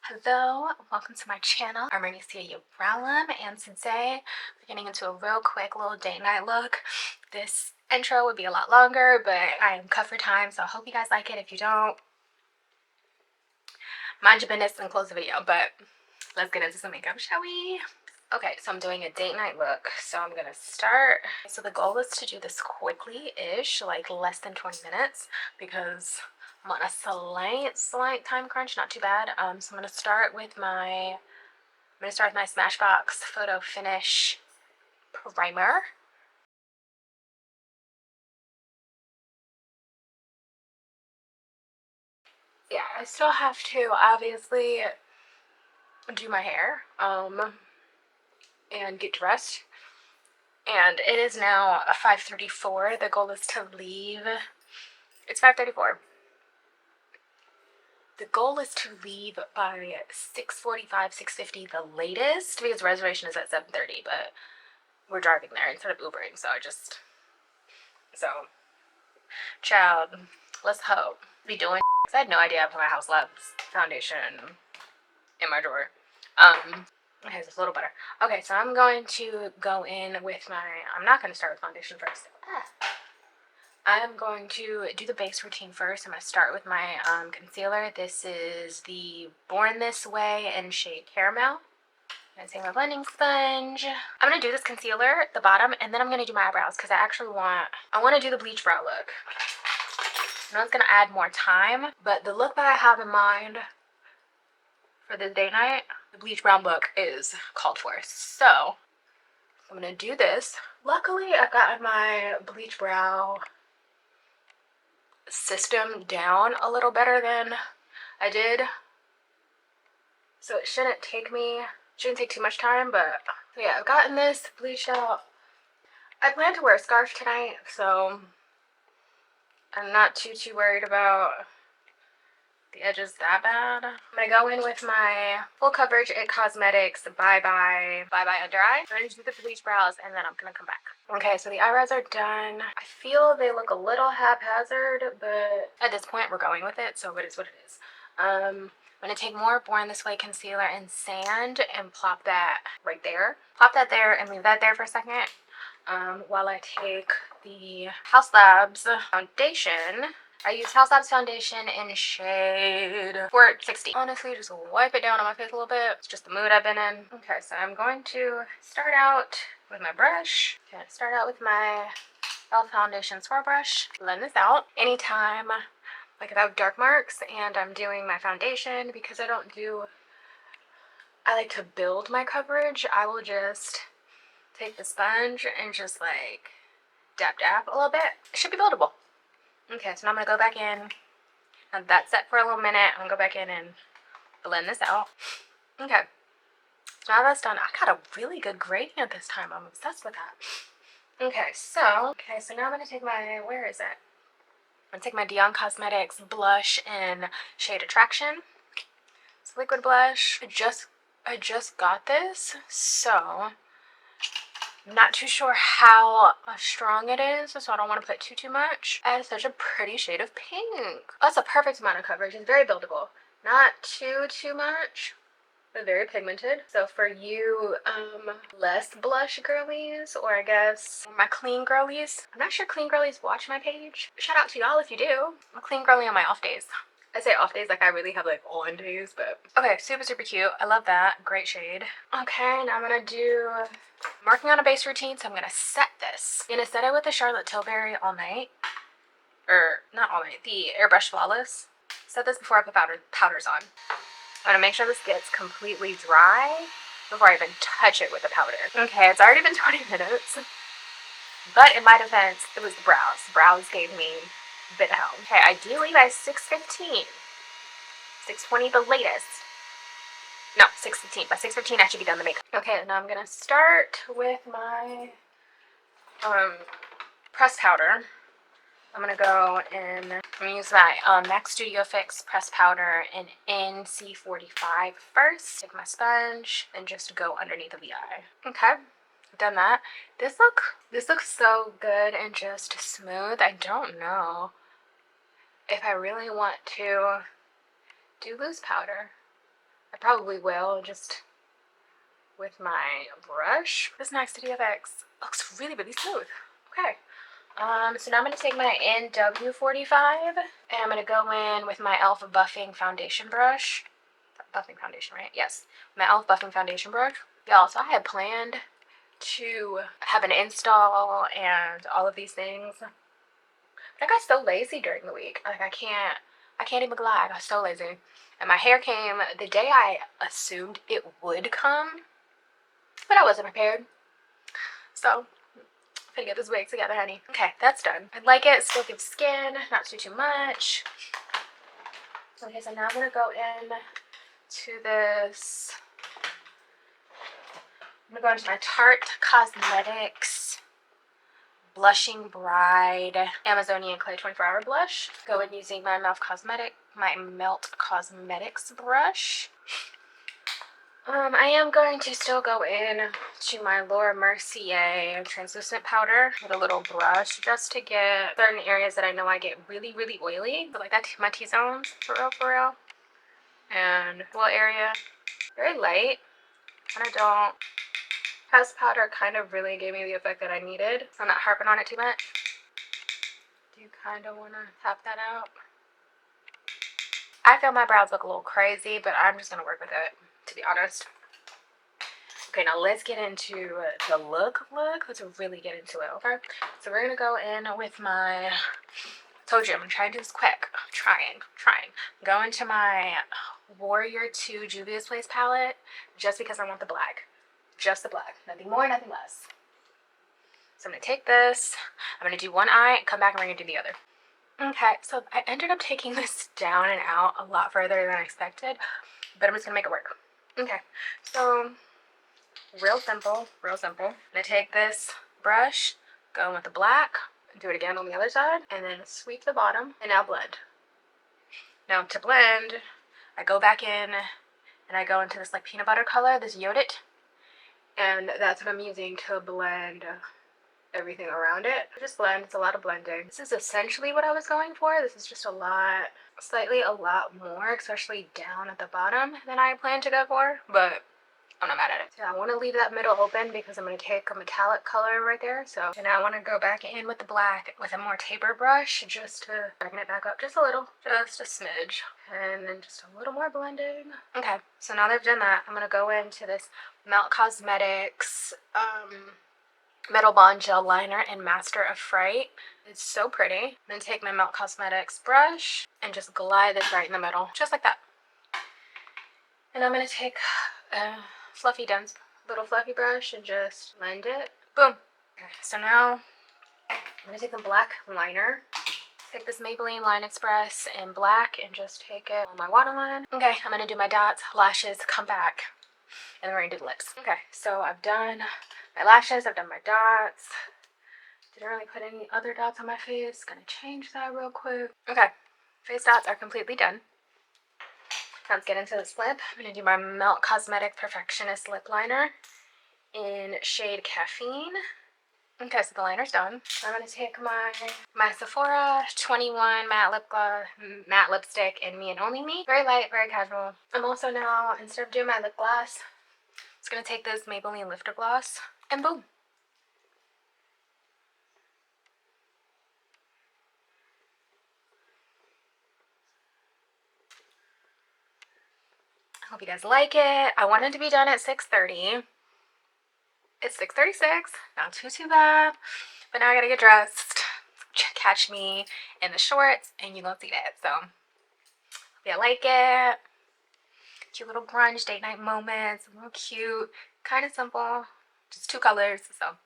Hello, welcome to my channel. I'm Bernicia Yabralum, and today we're getting into a real quick little date night look. This intro would be a lot longer, but I am cut for time, so I hope you guys like it. If you don't, mind your business and close the video, but let's get into some makeup, shall we? Okay, so I'm doing a date night look, so I'm gonna start. So the goal is to do this quickly-ish, like less than 20 minutes, because I'm on a slight time crunch, not too bad. So I'm gonna start with my Smashbox Photo Finish Primer. Yeah, I still have to obviously do my hair, and get dressed. And it is now 5:34. The goal is to leave. It's 5:34. The goal is to leave by 6:45, 6:50 the latest, because reservation is at 7:30, but we're driving there instead of Ubering, so child, let's hope. Be doing I had no idea I put my House Labs foundation in my drawer. Okay, so it's a little better. Okay, so I'm going to go in with I'm not going to start with foundation first. I'm going to do the base routine first. I'm going to start with my concealer. This is the Born This Way in shade Caramel. I'm going to take my blending sponge. I'm going to do this concealer at the bottom, and then I'm going to do my eyebrows because I want to do the bleach brow look. I know it's going to add more time, but the look that I have in mind for this day night, the bleach brown look, is called for. So I'm going to do this. Luckily, I've gotten my bleach brow system down a little better than I did, so it shouldn't take too much time. But so yeah, I've gotten this bleached out. I plan to wear a scarf tonight, so I'm not too worried about the edges that bad. I'm gonna go in with my full coverage IT Cosmetics Bye Bye Under Eye. I'm gonna do the bleach brows, and then I'm gonna come back. Okay, so the eyebrows are done. I feel they look a little haphazard, but at this point we're going with it, so it is what it is. I'm gonna take more Born This Way concealer and sand and plop that right there. Plop that there and leave that there for a second. While I take the House Labs foundation. I use House Labs foundation in shade 460. Honestly, just wipe it down on my face a little bit. It's just the mood I've been in. Okay, so I'm going to start out with my brush. Okay, start out with my e.l.f. foundation swirl brush. Blend this out. Anytime, like if I have dark marks and I'm doing my foundation, because I like to build my coverage, I will just take the sponge and just like dab a little bit. It should be buildable. Okay, so now I'm going to go back in, and that's set for a little minute. I'm going to go back in and blend this out. Okay, so now that's done. I got a really good gradient this time. I'm obsessed with that. Okay, so now I'm going to take my, where is it? I'm going to take my Dion Cosmetics blush in shade Attraction. It's liquid blush. I just got this, so I'm not too sure how strong it is, so I don't want to put too much. I have such a pretty shade of pink. That's a perfect amount of coverage. It's very buildable. Not too much, but very pigmented. So for you less blush girlies, or I guess my clean girlies, I'm not sure clean girlies watch my page. Shout out to y'all if you do. I'm a clean girly on my off days. I say off days like I really have like on days, but okay, super cute. I love that. Great shade. Okay, now I'm gonna I'm working on a base routine, so I'm gonna set this. I'm gonna set it with the Charlotte Tilbury All Night, or not all night, the Airbrush Flawless. Set this before I put powders on. I'm gonna make sure this gets completely dry before I even touch it with the powder. Okay, it's already been 20 minutes, but in my defense, it was the brows. Brows gave me a bit of help. Okay, ideally by 6:15. 6:20 the latest. No, 6:15. By 6:15 I should be done the makeup. Okay, now I'm gonna start with my pressed powder. I'm gonna go and I'm gonna use my MAC Studio Fix pressed powder in NC45 first. Take my sponge and just go underneath of the eye. Okay, done that. This looks so good and just smooth. I don't know if I really want to do loose powder. I probably will just with my brush. This Next to DFX looks really, really smooth. Okay. So now I'm going to take my NW45 and I'm going to go in with my e.l.f. buffing foundation brush. Buffing foundation, right? Yes. My e.l.f. buffing foundation brush. Y'all, so I had planned to have an install and all of these things. But I got so lazy during the week. Like I can't even lie. I got so lazy. And my hair came the day I assumed it would come, but I wasn't prepared. So I'm gonna get this wig together, honey. Okay, that's done. I like it. Still gives skin, not too much. Okay, so now I'm gonna go in to this. I'm gonna go into my Tarte Cosmetics Blushing Bride Amazonian Clay 24-hour blush. Go in using my Melt Cosmetics brush. I am going to still go in to my Laura Mercier translucent powder with a little brush just to get certain areas that I know I get really, really oily. So like that, my T-zones, for real. And little area, very light. And I don't. Pressed powder kind of really gave me the effect that I needed. So I'm not harping on it too much. Do you kind of want to tap that out? I feel my brows look a little crazy, but I'm just going to work with it, to be honest. Okay, now let's get into the look. Let's really get into it, okay? So we're going to go in with my, told you, I'm going to try and do this quick. Trying. Go into my Warrior 2 Juvia's Place palette just because I want the black. Just the black. Nothing more, nothing less. So I'm going to take this. I'm going to do one eye, come back, and we're going to do the other. Okay, so I ended up taking this down and out a lot further than I expected, but I'm just going to make it work. Okay, so real simple. I'm going to take this brush, go in with the black, do it again on the other side, and then sweep the bottom, and now blend. Now to blend, I go back in, and I go into this like peanut butter color, this Yodit, and that's what I'm using to blend everything around it. Just blend. It's a lot of blending. This is essentially what I was going for. This is just a lot more, especially down at the bottom than I planned to go for, but I'm not mad at it. So I want to leave that middle open because I'm going to take a metallic color right there. So and now I want to go back in with the black with a more taper brush just to bring it back up just a little, just a smidge, and then just a little more blending. Okay, so now that I've done that, I'm going to go into this Melt Cosmetics Metal Bond Gel Liner in Master of Fright. It's so pretty. Then take my Melt Cosmetics brush and just glide this right in the middle, just like that. And I'm going to take a little fluffy brush and just blend it. Boom. Okay, so now I'm going to take the black liner. Take this Maybelline Line Express in black and just take it on my waterline. Okay, I'm going to do my dots, lashes, come back, and then we're going to do the lips. Okay, so I've done my lashes, I've done my dots. Didn't really put any other dots on my face. Gonna change that real quick. Okay, face dots are completely done. Now let's get into this lip. I'm gonna do my Melt Cosmetics Perfectionist Lip Liner in shade Caffeine. Okay, so the liner's done. I'm gonna take my Sephora 21 matte lipstick in Me and Only Me. Very light, very casual. I'm also now, instead of doing my lip gloss, just gonna take this Maybelline Lifter Gloss and boom. I hope you guys like it. I wanted to be done at 6:30. It's 6:36, not too bad. But now I gotta get dressed. Catch me in the shorts and you gonna see that. So hope you like it. Cute little grunge date night moments, real cute, kind of simple, just 2 colors. So